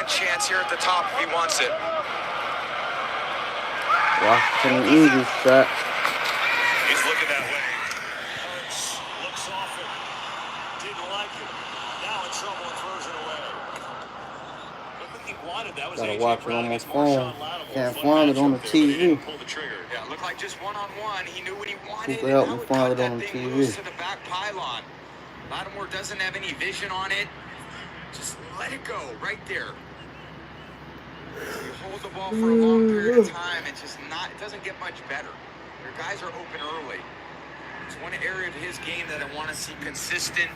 chance here at the top if he wants it. Washington Eagles shot. He's looking that way. Hurts looks off it. Didn't like it. Now in trouble and throws it away. Look what he wanted. That was Gotta watch it on my phone. Can't find it on the TV. Pull the trigger. Yeah, it looked like just one-on-one. He knew what he wanted. Who can help and me now find cut it on that the thing TV? loose to the back pylon. Lattimore doesn't have any vision on it. Just let it go right there. You hold the ball for a long period of time, it's just not, it doesn't get much better. Your guys are open early. It's one area of his game that I want to see consistent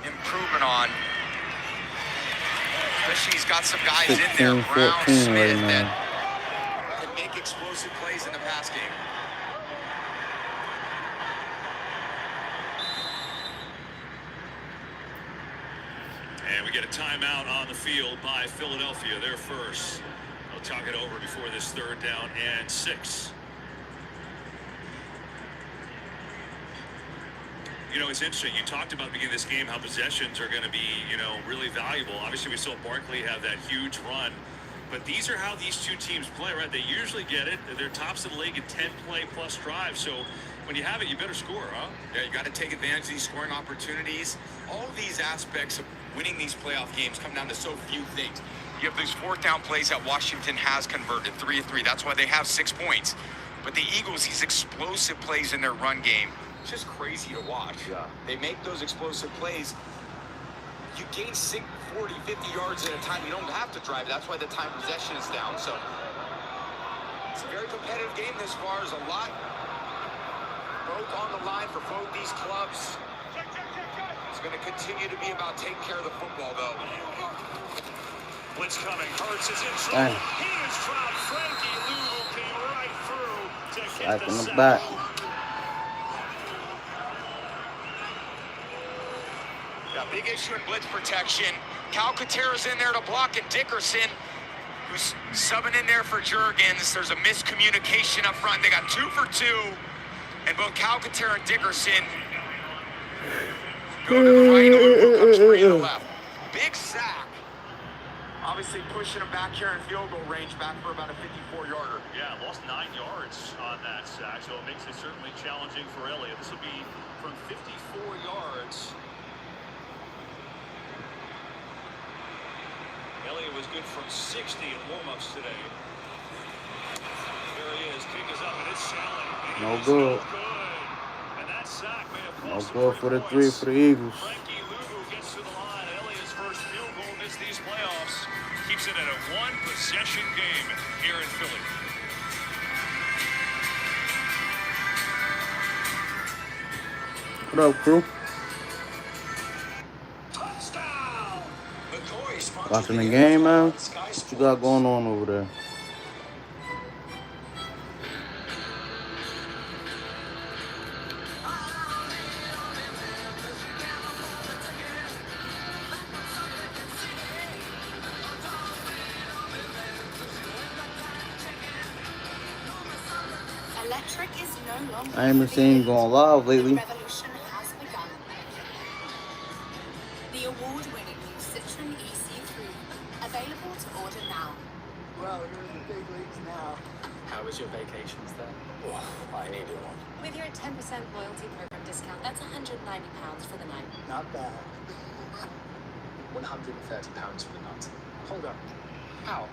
improvement on. Especially he's got some guys in there, Brown, 14 Smith, right that now. can make explosive plays in the pass game. And we get a timeout on the field by Philadelphia. They're first. They'll talk it over before this 3rd down and 6. You know, it's interesting. You talked about at the beginning of this game how possessions are going to be, you know, really valuable. Obviously, we saw Barkley have that huge run. But these are how these two teams play, right? They usually get it. They're tops of the league in 10-play-plus drives. So when you have it, you better score, huh? Yeah, you got to take advantage of these scoring opportunities. All of these aspects of winning these playoff games come down to so few things. You have these 4th down plays that Washington has converted, 3 of 3. That's why they have 6 points. But the Eagles, these explosive plays in their run game, it's just crazy to watch. Yeah. They make those explosive plays. You gain 40, 50 yards at a time. You don't have to drive. That's why the time possession is down. So it's a very competitive game this far. There's a lot both on the line for both these clubs. It's going to continue to be about taking care of the football, though. Blitz coming. Hurts is in trouble. He is dropped. Frankie Louvu came right through to get Back the in the sack. back. Yeah, big issue in blitz protection. Calcaterra's in there to block, and Dickerson, who's subbing in there for Juergens. There's a miscommunication up front. They got 2 for 2, and both Calcaterra and Dickerson go to the right. Louvu comes free to the left. Big sack. Obviously pushing him back here in field goal range, back for about a 54-yarder. Yeah, lost 9 yards on that sack, so it makes it certainly challenging for Elliott. This will be from 54 yards. Elliott was good from 60 in warm-ups today. There he is. Kick is up, and it's sailing. No good. And that sack may have No cost good for the 3 for the Eagles. Frankie Louvu gets to the line. Elliott's first field goal missed these playoffs. Keeps it at a 1-possession game here in Philly. What up, crew? Touchdown! Watching the game, man? What you got going on over there? Electric is no longer. I ain't been seeing you going live lately. The revolution has begun. The award-winning new Citroen EC3, available to order now. Well, you're in the big leagues now. How was your vacations then? Oh, I needed one. With your 10% loyalty program discount, that's £190 for the night. Not bad. £130 for the night. Hold up. How?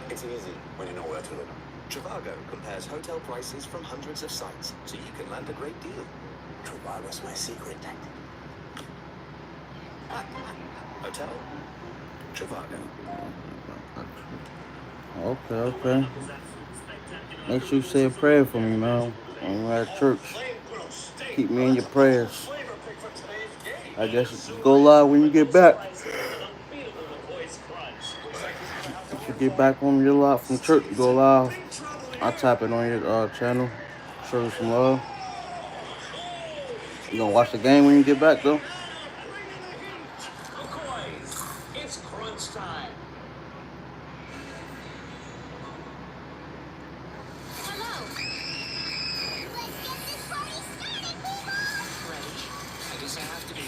It's easy when you know where to look. Trivago compares hotel prices from hundreds of sites, so you can land a great deal. Trivago's my secret tactic. Hotel? Trivago. Okay. Make sure you say a prayer for me, man. When we're at church. Keep me in your prayers. I guess you go live when you get back. If you get back on your live from church, you go live. I'll tap it on your channel. Show you some love. You gonna watch the game when you get back, though? It's crunch time. Hello. Let's get this party started, people. Ready? I guess I have to be.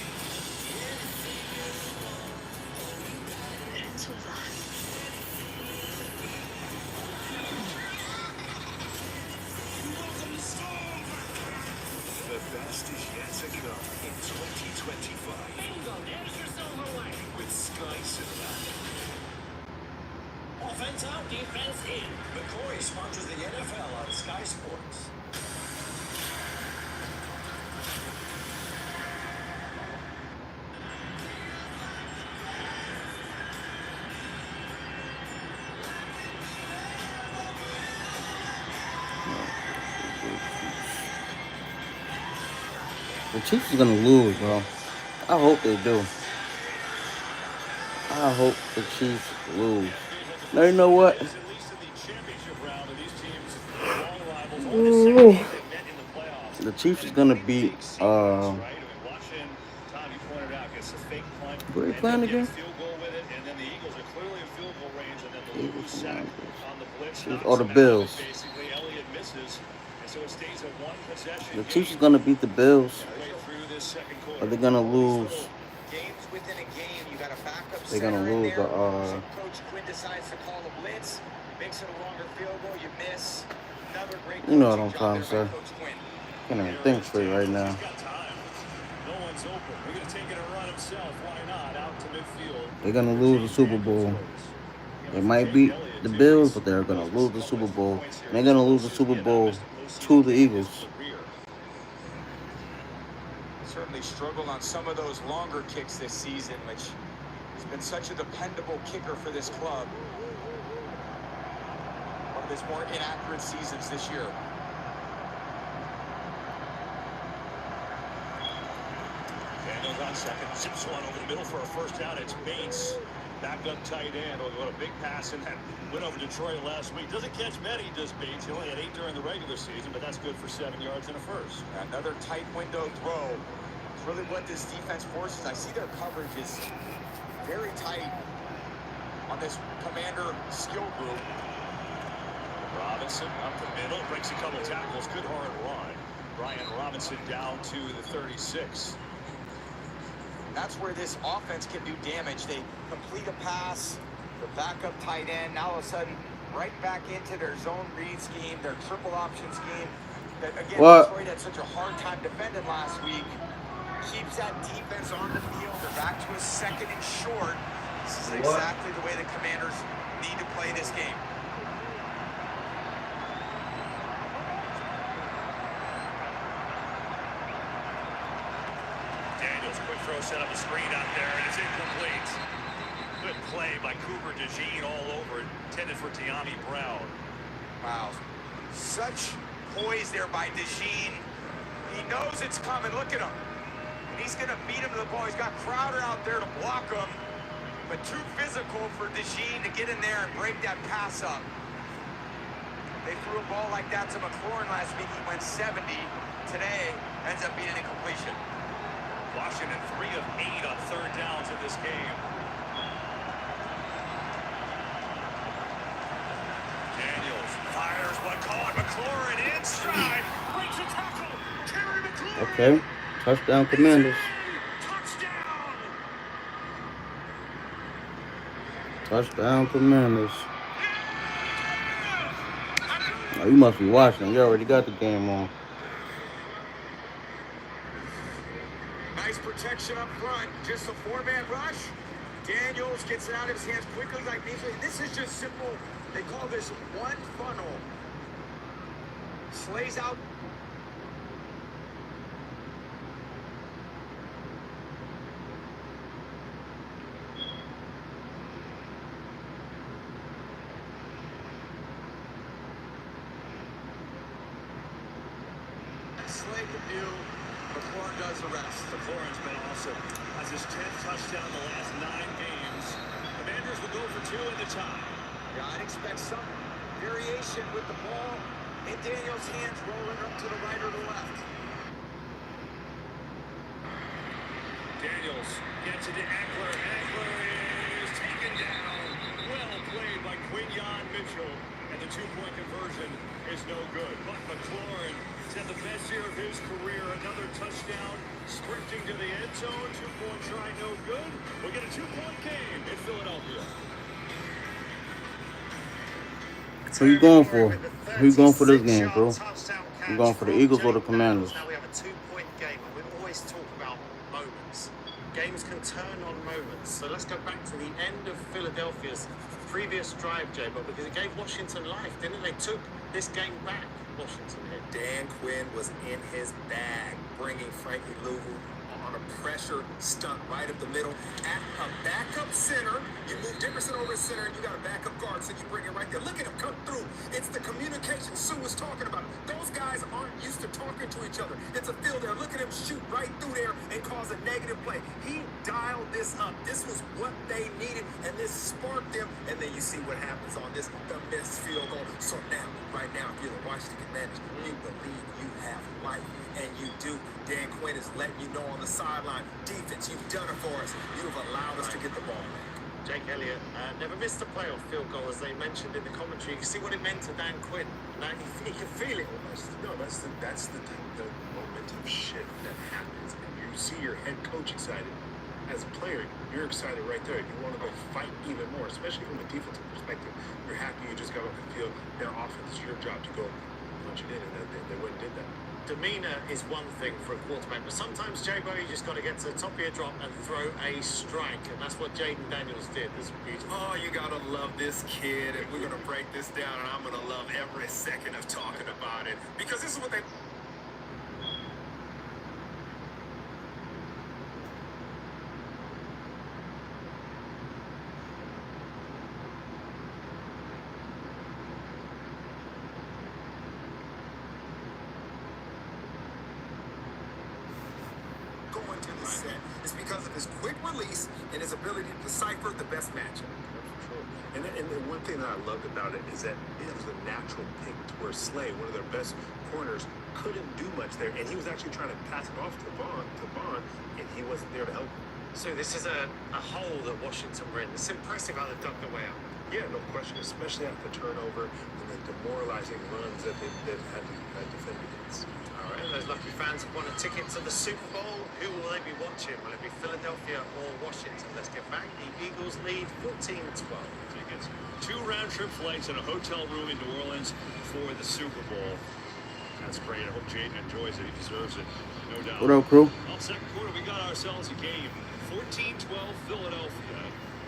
To that. Defense out, defense in. McCoy sponsors the NFL on Sky Sports. The Chiefs is gonna lose, bro. I hope they do. I hope the Chiefs lose. Now you know what? Ooh. The Chiefs is gonna beat who are they playing again? Or the Bills. The Chiefs is gonna beat the Bills. Or they're gonna lose. Games within a game, you got a backup They're gonna center in lose there. the Coach Quinn decides to call a blitz, makes it a longer field goal, you miss. Another great you know what coaching I'm job trying there to say. by Coach Quinn. Can't even think straight right now. No one's open. We're going to take it and run himself. Why not? Out to midfield. They're gonna lose the Super Bowl. They might beat the Bills, but they're gonna lose the Super Bowl. And they're gonna lose the Super Bowl to the Eagles. Certainly struggled on some of those longer kicks this season, which has been such a dependable kicker for this club. One of his more inaccurate seasons this year. Daniels on second, zips one over the middle for a first down. It's Bates, backup tight end. What a big pass in that win over Detroit last week. Doesn't catch many, does Bates. He only had 8 during the regular season, but that's good for 7 yards and a first. Another tight window throw. It's really what this defense forces. I see their coverage is very tight on this commander skill group. Robinson up the middle, breaks a couple tackles. Good hard run. Brian Robinson down to the 36. That's where this offense can do damage. They complete a pass, the backup tight end, now all of a sudden right back into their zone read scheme, their triple option scheme. That again, Detroit had such a hard time defending last week. Keeps that defense on the field. They're back to a second and short. This is exactly the way the Commanders need to play this game. Daniels, quick throw, set up a screen out there, and it's incomplete. Good play by Cooper DeJean all over it, intended for De'Ami Brown. Wow. Such poise there by DeJean. He knows it's coming. Look at him. And he's going to beat him to the ball. He's got Crowder out there to block him. But too physical for DeJean to get in there and break that pass up. They threw a ball like that to McLaurin last week. He went 70. Today, ends up being an incompletion. Washington 3 of 8 on third downs in this game. Daniels fires one, caught McLaurin in stride. Breaks a tackle. Terry McLaurin. Okay. Touchdown, Commanders. Touchdown. Touchdown, Commanders. Oh, you must be watching. You already got the game on. Nice protection up front. Just a 4-man rush. Daniels gets it out of his hands quickly like Beasley. This is just simple. They call this one funnel. Slays out. Slay can do. McLaurin does the rest. McLaurin's been awesome. Has his 10th touchdown in the last 9 games. Commanders will go for 2 in the tie. Yeah, I'd expect some variation with the ball in Daniels' hands, rolling up to the right or the left. Daniels gets it to Eckler. Eckler is taken down. Well played by Quinyon Mitchell. And the 2-point conversion is no good. But McLaurin has had the best year of his career. Another touchdown. Sprinting to the end zone. 2-point try, no good. We'll get a 2-point game in Philadelphia. Who you going for? Who you going for this game, bro? You going for the Eagles or the Commanders? Now we have a 2-point game, and we always talk about moments. Games can turn-on moments. So let's go back to the end of Philadelphia's previous drive, J-Bo, because it gave Washington life, didn't it? They took this game back, Washington did. Dan Quinn was in his bag, bringing Frankie Louvu on a pressure stunt right up the middle at a backup center. You move Dickerson over to center, and you got a backup guard, so you bring it right there. Look at him come through. It's the communication Sue was talking about. Those guys aren't used to talking to each other. It's a field there. Look at him shoot right through there and cause a negative play. He dialed this up. This was what they needed, and this sparked them. And then you see what happens on this, the missed field goal. So now, right now, if you're the Washington Commanders, you believe you have life. And you do. Dan Quinn is letting you know on the sideline, defense, you've done it for us. You've allowed us to get the ball back. Jake Elliott never missed a playoff field goal, as they mentioned in the commentary. You can see what it meant to Dan Quinn. Now he can feel it almost. No, that's the momentum shift that happens. And you see your head coach excited. As a player, you're excited right there. You want to go fight even more, especially from a defensive perspective. You're happy you just got off the field. Now offense is your job to go punch it in, and they went and did that. Demeanor is one thing for a quarterback, but sometimes, J-Bo, you just got to get to the top of your drop and throw a strike, and that's what Jaden Daniels did. This is beautiful. Oh, you gotta love this kid, and we're gonna break this down, and I'm gonna love every second of talking about it, because this is what they... going to the set. It's because of his quick release and his ability to decipher the best matchup. And the one thing that I loved about it is that it was a natural pick to where Slay, one of their best corners, couldn't do much there. And he was actually trying to pass it off to Vaughn, and he wasn't there to help him. So this is a hole that Washington were in. It's impressive how they dug their way out. Yeah, no question, especially after the turnover and the demoralizing runs that they've had to defend against. All right, those lucky fans have won a ticket to the Super Bowl. Who will they be watching? Will it be Philadelphia or Washington? Let's get back. The Eagles lead 14-12. Tickets, 2 round-trip flights and a hotel room in New Orleans for the Super Bowl. That's great. I hope Jaden enjoys it. He deserves it, no doubt. What up, crew? Well, second quarter, we got ourselves a game. 14-12 Philadelphia.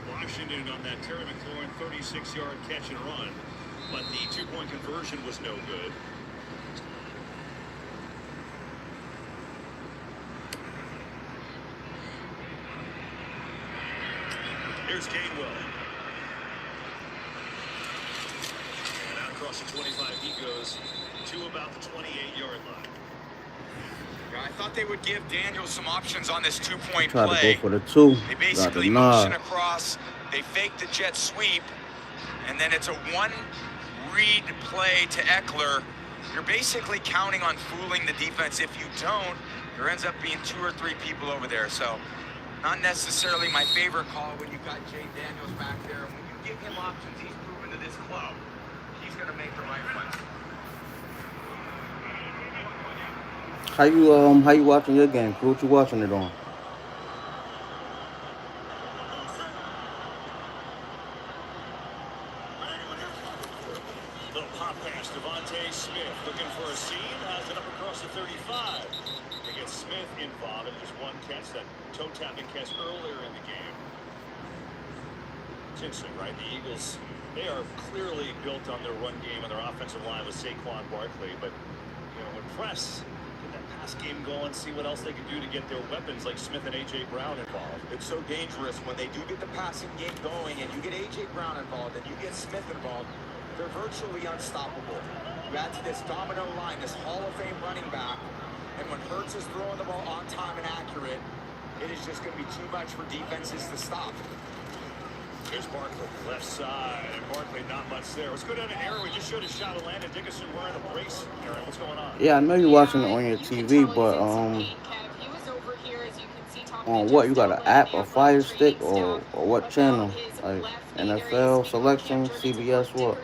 Washington on that Terry McLaurin 36-yard catch and run. But the 2-point conversion was no good. Here's Gainwell. And out across the 25 he goes to about the 28-yard line. Yeah, I thought they would give Daniels some options on this 2-point Try play. to go for the 2. They Got basically the motion nod. across, they fake the jet sweep, and then it's a 1-read play to Eckler. You're basically counting on fooling the defense. If you don't, there ends up being 2 or 3 people over there. So not necessarily my favorite call when you've got Jay Daniels back there. And when you give him options, he's proven to this club, he's going to make the right ones. How you watching your game, crew? What you watching it on? Little pop pass, Devontae Smith looking for a seam, has it up across the 35. They get Smith involved in just one catch, that toe tapping catch earlier in the game. It's interesting, right? The Eagles, they are clearly built on their run game and their offensive line with Saquon Barkley, but you know, when press, get that pass game going, see what else they can do to get their weapons like Smith and A.J. Brown involved. It's so dangerous when they do get the passing game going and you get A.J. Brown involved and you get Smith involved. They're virtually unstoppable. You add to this domino line, this Hall of Fame running back, and when Hurts is throwing the ball on time and accurate, it is just going to be too much for defenses to stop. Here's Barkley, left side, and Barkley not much there. Let's go down to Aaron. We just showed a shot of Landon Dickerson wearing a brace. Aaron, what's going on? Yeah, I know you're watching it on your TV, but on what? You got an app, a Fire Stick, or what channel? Like NFL selection, CBS, what?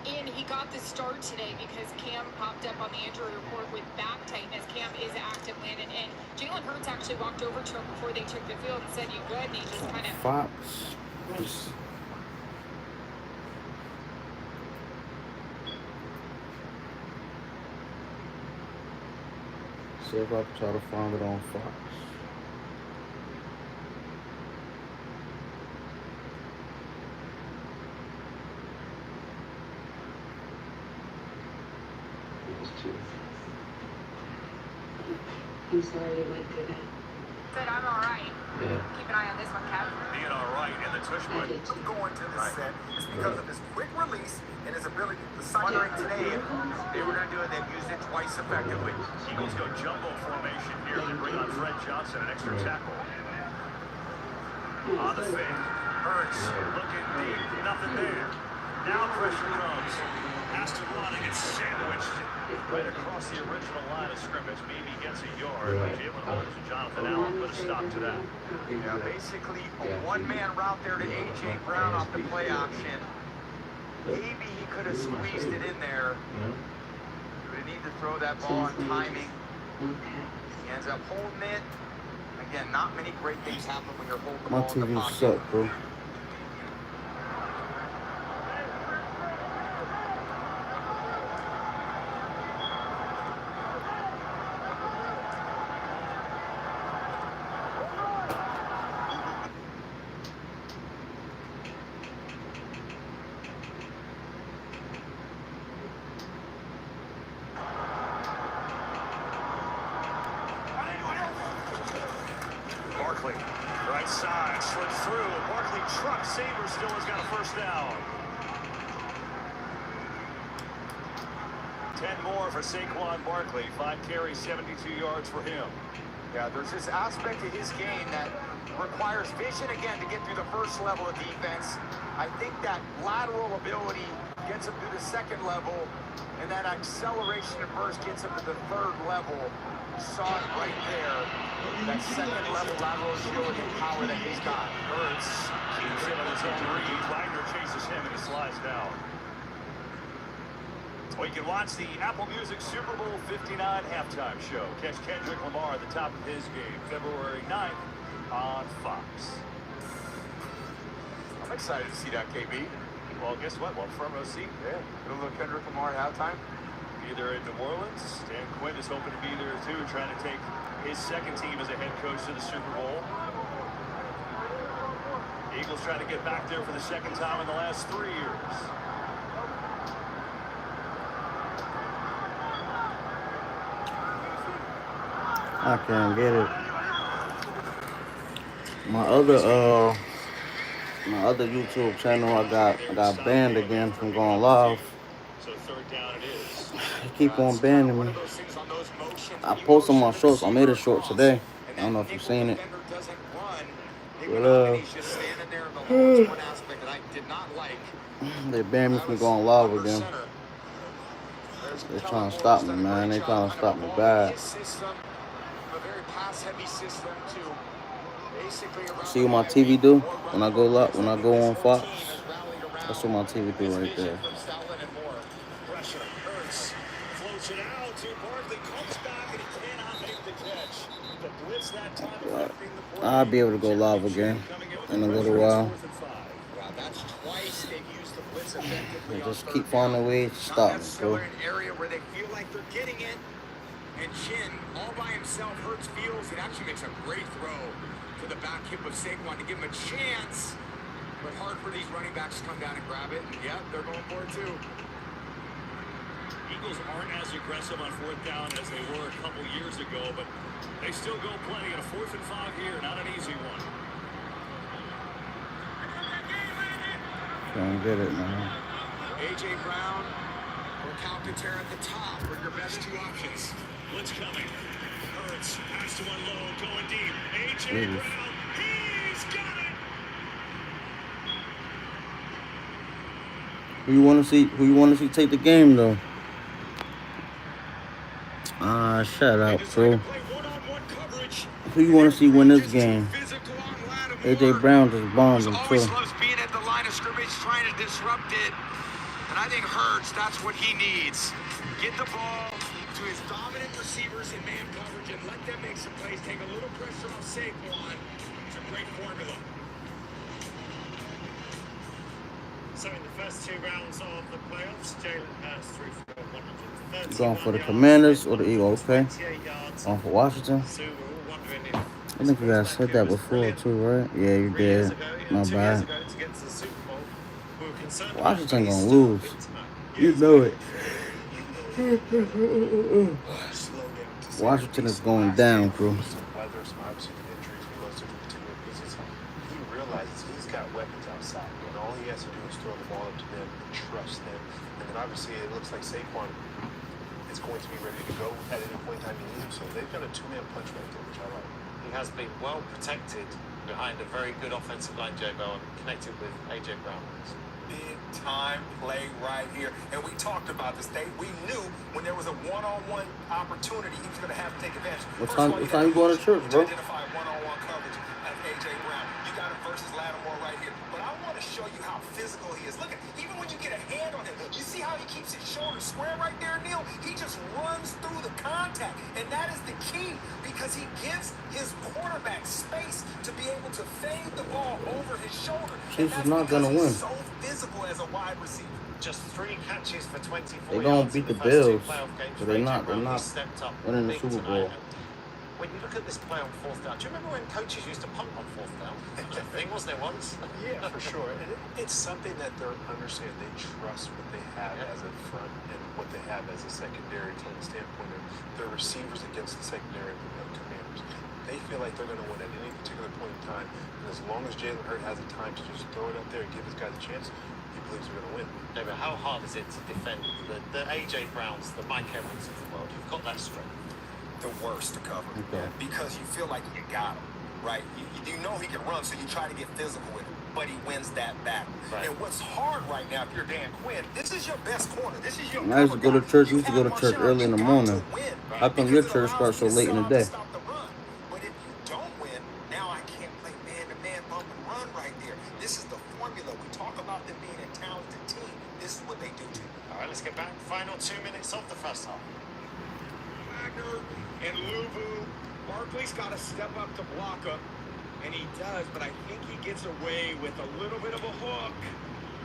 And he got the start today because Cam popped up on the injury report with back tightness. Cam is active, Landon, and Jalen Hurts actually walked over to him before they took the field and said, "You good?" And he just kind of Fox. See if I can try to find it on Fox. I'm sorry you went through that. But I'm all right. Keep an eye on this one, Kev. Being all right in the tush I putt. did too. Going to the set is because of his quick release and his ability to Wondering today if they were going to do it, they've used it twice effectively. Eagles go jumbo formation here. They bring on Fred Johnson, an extra tackle. On the fake. Hurts looking deep. Nothing there. Now pressure comes. Has to run and gets sandwiched right across the original line of scrimmage. Maybe gets a yard. Jalen Hurts and Jonathan Allen put a stop to that. Yeah, basically a one-man route there to A.J. Brown off the play option. Maybe he could have squeezed it in there. But he needed to throw that ball on timing. He ends up holding it. Again, not many great things happen when you're holding the My ball in the TV pocket. suck, bro. Barkley, right side, slips through. Barkley trucks. Sabres still has got a first down. 10 more for Saquon Barkley. 5 carries, 72 yards for him. Yeah, there's this aspect of his game that requires vision again to get through the first level of defense. I think that lateral ability gets him through the second level, and that acceleration and burst gets him to the third level. Saw it right there. That second level lateral agility and power that he's got. Hurts keeps him on his own read. Wagner chases him and he slides down. Well, you can watch the Apple Music Super Bowl 59 halftime show. Catch Kendrick Lamar at the top of his game, February 9th on Fox. I'm excited to see that, KB. Well, guess what? Well, front row seat. Yeah, little look Kendrick Lamar at halftime. Either in New Orleans, Dan Quinn is hoping to be there too, trying to take his second team as a head coach to the Super Bowl. Eagles trying to get back there for the second time in the last 3 years. I can't get it. My other YouTube channel, I got banned again from going live. So third down it is. They keep on banning me. I posted my shorts. I made a short today. I don't know if you've seen it. But they banned me from going live again. They're trying to stop me, man. They trying to stop me bad. See what my TV do when I go live, when I go on Fox? That's what my TV do right there. I'll be able to go live again in a little while. They just keep finding ways to stop me, bro. And Chin, all by himself, Hurts feels it actually makes a great throw to the back hip of Saquon to give him a chance. But hard for these running backs to come down and grab it. And yeah, they're going for it too. Eagles aren't as aggressive on fourth down as they were a couple years ago, but they still go plenty. And a 4th and 5 here, not an easy one. Can't get it, man. A.J. Brown or Calcaterra at the top are your best two options. Blitz coming. Hurts has to unload, going deep. A.J. Brown, he's got it! Who you want to see take the game though? Ah, shut up, bro. Who you want to see win this game? A.J. Brown just bombed him too. Always loves being at the line of scrimmage, trying to disrupt it. And I think Hurts, that's what he needs. Get the ball to his dominant receivers in man coverage and let them make some plays. Take a little pressure off Saquon. It's a great formula. So in the first 2 rounds of the playoffs, Jalen Hurts threw for 130. Going for the Commanders or the Eagles, okay? Going for Washington. So we're all wondering if I think you guys said that before too, right? Yeah, you did. My bad. Washington gonna lose. You know it. Washington is going down, crew. Some weather, some obviously injuries from those different particular pieces. He realizes he's got weapons outside, and all he has to do is throw the ball up to them and trust them. And then obviously it looks like Saquon is going to be ready to go at any point in time he needs him. So they've got a two-man punch right there, which I like. He has been well protected behind a very good offensive line, J-Bo, and connected with A.J. Brown. Big time play right here. And we talked about this. We knew when there was a one-on-one opportunity, he was going to have to take advantage. What time you going to church, bro? Identify one-on-one coverage of A.J. Brown. You got him versus Lattimore right here. But I want to show you how physical he is. Look at, even when you get a hand on him, you see how he keeps his shoulder square right there, Neil? He just runs through the contact. And that is the key because he gives his quarterback space to be able to fade the ball over his shoulder. Chiefs is not going to win. So physical as a wide receiver. Just 3 catches for 24 They're going to beat the Bills, but they're not winning the Super Bowl. When you look at this play on 4th down, do you remember when coaches used to punt on 4th down? It was a thing, wasn't it, once? Yeah, for sure. And it's something that they're understanding. They trust what they have as a front and what they have as a secondary from the standpoint of their receivers against the secondary of Commanders. They feel like they're going to win at any particular point in time. And as long as Jalen Hurts has the time to just throw it up there and give his guys a chance, he believes they're going to win. No, but how hard is it to defend the A.J. Browns, the Mike Evans of the world? You've got that strength. The worst to cover. Okay. Because you feel like you got him, right? You know he can run, so you try to get physical with him, but he wins that battle. Right. And what's hard right now, if you're Dan Quinn, this is your best corner. This is your When I used to go to church, we used to go to church early in the morning. How come your church starts so late in the day? But if you don't win, now I can't play man-to-man bump and run right there. This is the formula. We talk about them being a talented team. This is what they do to you. All right, let's get back. Final 2 minutes of the first half. And Luvu, Barkley's got to step up to block him, and he does, but I think he gets away with a little bit of a hook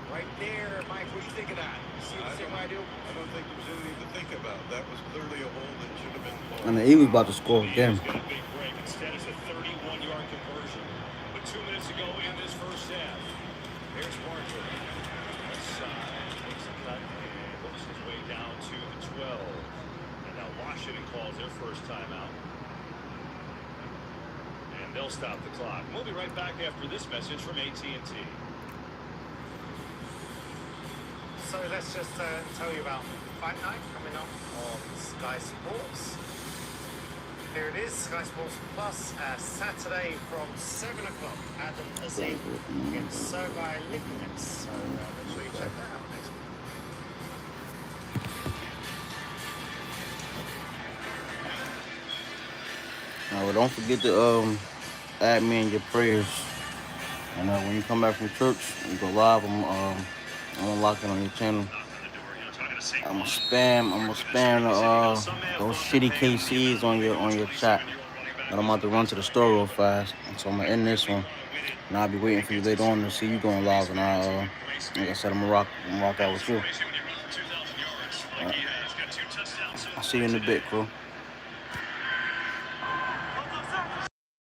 right there. Mike, what do you think of that? You see the same way I do? I don't think there's anything to think about. That was clearly a hole that should have been closed. And the Eagles about to score again. Instead, it's a 31-yard conversion. But 2 minutes ago in this first half, here's Barkley. Left side, makes a cut, and works his way down to the 12. Washington calls their first timeout. And they'll stop the clock. We'll be right back after this message from AT&T. So let's just tell you about Fight Night coming up on Sky Sports. Here it is, Sky Sports Plus, Saturday from 7 o'clock. Adam Aziz against Sergei Lipovets. So make sure you check that out next week. Well, don't forget to add me in your prayers. And when you come back from church, you go live. I'm unlocking on your channel. I'm gonna spam those shitty KCs on your chat. But I'm about to run to the store real fast, and so I'm gonna end this one. And I'll be waiting for you later on to see you going live. And like I said, I'm gonna rock out with you. I'll see you in a bit, bro.